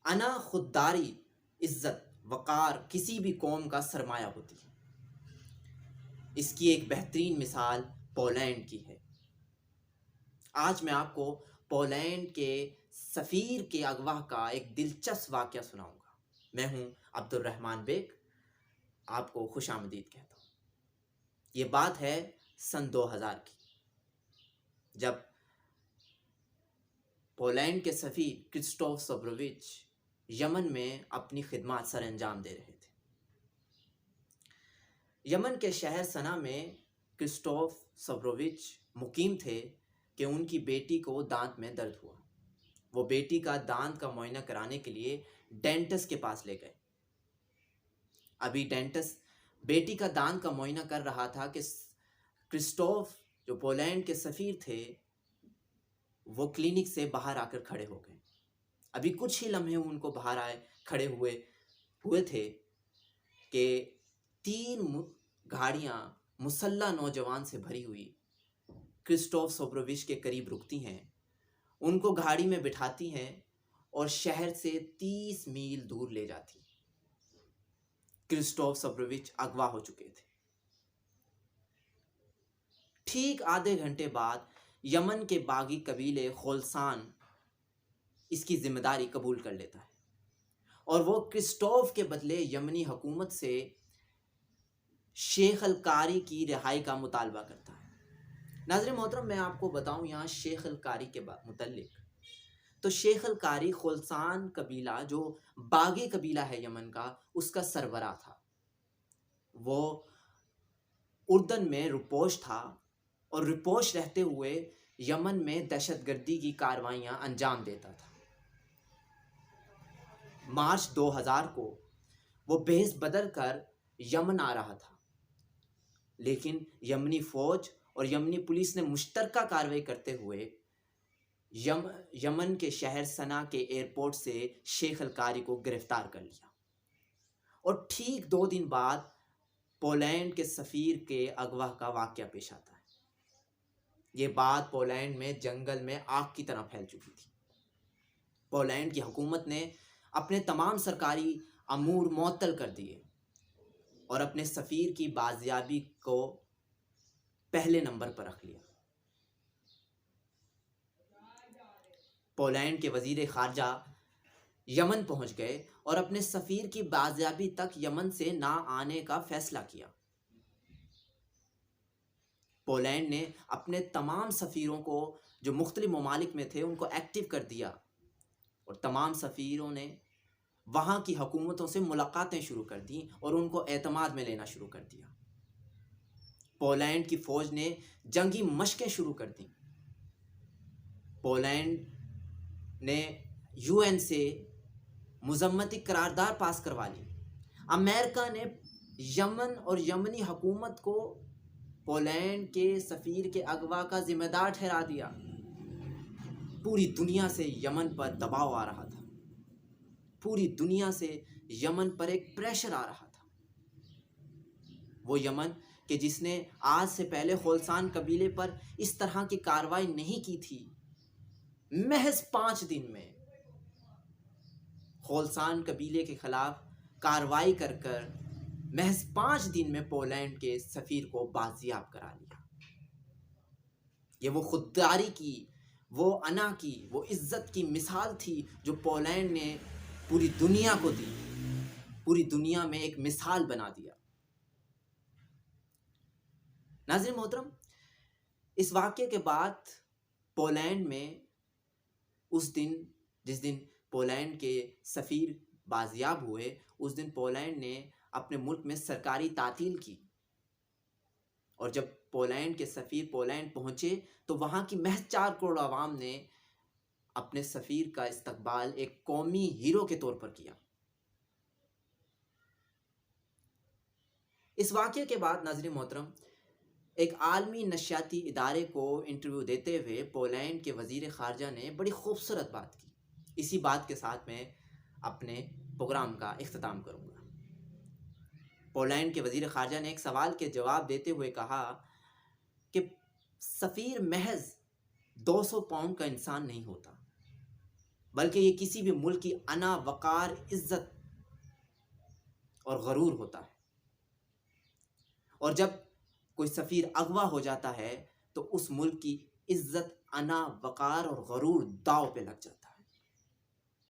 انا خودداری، عزت، وقار کسی بھی قوم کا سرمایہ ہوتی ہے۔ اس کی ایک بہترین مثال پولینڈ کی ہے۔ آج میں آپ کو پولینڈ کے سفیر کے اغوا کا ایک دلچسپ واقعہ سناؤں گا۔ میں ہوں عبد الرحمن بیگ، آپ کو خوش آمدید کہتا ہوں۔ یہ بات ہے سن 2000 کی، جب پولینڈ کے سفیر کرسٹوف سوبرووچ یمن میں اپنی خدمات سر انجام دے رہے تھے۔ یمن کے شہر سنا میں کرسٹوف سوبرووچ مقیم تھے کہ ان کی بیٹی کو دانت میں درد ہوا۔ وہ بیٹی کا دانت کا معائنہ کرانے کے لیے ڈینٹسٹ کے پاس لے گئے۔ ابھی ڈینٹسٹ بیٹی کا دانت کا معائنہ کر رہا تھا کہ کرسٹوف جو پولینڈ کے سفیر تھے وہ کلینک سے باہر آ کر کھڑے ہو گئے۔ ابھی کچھ ہی لمحے ان کو باہر آئے کھڑے ہوئے تھے کہ 3 گاڑیاں مسلح نوجوان سے بھری ہوئی کرسٹوف سوبرووچ کے قریب رکتی ہیں، ان کو گاڑی میں بٹھاتی ہیں اور شہر سے 30 میل دور لے جاتی ہیں۔ کرسٹوف سوبرووچ اغوا ہو چکے تھے۔ ٹھیک آدھے گھنٹے بعد یمن کے باغی قبیلے خولسان اس کی ذمہ داری قبول کر لیتا ہے اور وہ کرسٹوف کے بدلے یمنی حکومت سے شیخ القاری کی رہائی کا مطالبہ کرتا ہے۔ ناظرین محترم، میں آپ کو بتاؤں یہاں شیخ القاری کے متعلق، تو شیخ القاری خولسان قبیلہ جو باغی قبیلہ ہے یمن کا، اس کا سربراہ تھا۔ وہ اردن میں رپوش تھا اور رپوش رہتے ہوئے یمن میں دہشت گردی کی کاروائیاں انجام دیتا تھا۔ مارچ 2000 کو وہ بھیس بدل کر یمن آ رہا تھا، لیکن یمنی فوج اور یمنی پولیس نے مشترکہ کارروائی کرتے ہوئے یمن کے شہر سنا کے ایئرپورٹ سے شیخ القاری کو گرفتار کر لیا، اور ٹھیک 2 دن بعد پولینڈ کے سفیر کے اغوا کا واقعہ پیش آتا ہے۔ یہ بات پولینڈ میں جنگل میں آگ کی طرح پھیل چکی تھی۔ پولینڈ کی حکومت نے اپنے تمام سرکاری امور معطل کر دیے اور اپنے سفیر کی بازیابی کو پہلے نمبر پر رکھ لیا۔ پولینڈ کے وزیر خارجہ یمن پہنچ گئے اور اپنے سفیر کی بازیابی تک یمن سے نہ آنے کا فیصلہ کیا۔ پولینڈ نے اپنے تمام سفیروں کو جو مختلف ممالک میں تھے ان کو ایکٹیو کر دیا اور تمام سفیروں نے وہاں کی حکومتوں سے ملاقاتیں شروع کر دیں اور ان کو اعتماد میں لینا شروع کر دیا۔ پولینڈ کی فوج نے جنگی مشقیں شروع کر دیں۔ پولینڈ نے UN سے مذمتی قرارداد پاس کروا لی۔ امریکہ نے یمن اور یمنی حکومت کو پولینڈ کے سفیر کے اغوا کا ذمہ دار ٹھہرا دیا۔ پوری دنیا سے یمن پر دباؤ آ رہا تھا، پوری دنیا سے یمن پر ایک پریشر آ رہا تھا۔ وہ یمن کہ جس نے آج سے پہلے خولسان قبیلے پر اس طرح کی کارروائی نہیں کی تھی، محض 5 دن میں خولسان قبیلے کے خلاف کارروائی کر محض 5 دن میں پولینڈ کے سفیر کو بازیاب کرا لیا۔ یہ وہ خودداری کی، وہ انا کی، وہ عزت کی مثال تھی جو پولینڈ نے پوری دنیا کو دی، پوری دنیا میں ایک مثال بنا دیا۔ ناظرین محترم، اس واقعے کے بعد پولینڈ میں جس دن پولینڈ کے سفیر بازیاب ہوئے، اس دن پولینڈ نے اپنے ملک میں سرکاری تعطیل کی، اور جب پولینڈ کے سفیر پولینڈ پہنچے تو وہاں کی محض 4 کروڑ عوام نے اپنے سفیر کا استقبال ایک قومی ہیرو کے طور پر کیا۔ اس واقعے کے بعد ناظرین محترم، ایک عالمی نشریاتی ادارے کو انٹرویو دیتے ہوئے پولینڈ کے وزیر خارجہ نے بڑی خوبصورت بات کی۔ اسی بات کے ساتھ میں اپنے پروگرام کا اختتام کروں گا۔ پولینڈ کے وزیر خارجہ نے ایک سوال کے جواب دیتے ہوئے کہا کہ سفیر محض 200 پاؤنڈ کا انسان نہیں ہوتا، بلکہ یہ کسی بھی ملک کی انا وقار عزت اور غرور ہوتا ہے. اور جب کوئی سفیر اغوا ہو جاتا ہے تو اس ملک کی عزت، انا وقار اور غرور داؤ پہ لگ جاتا ہے.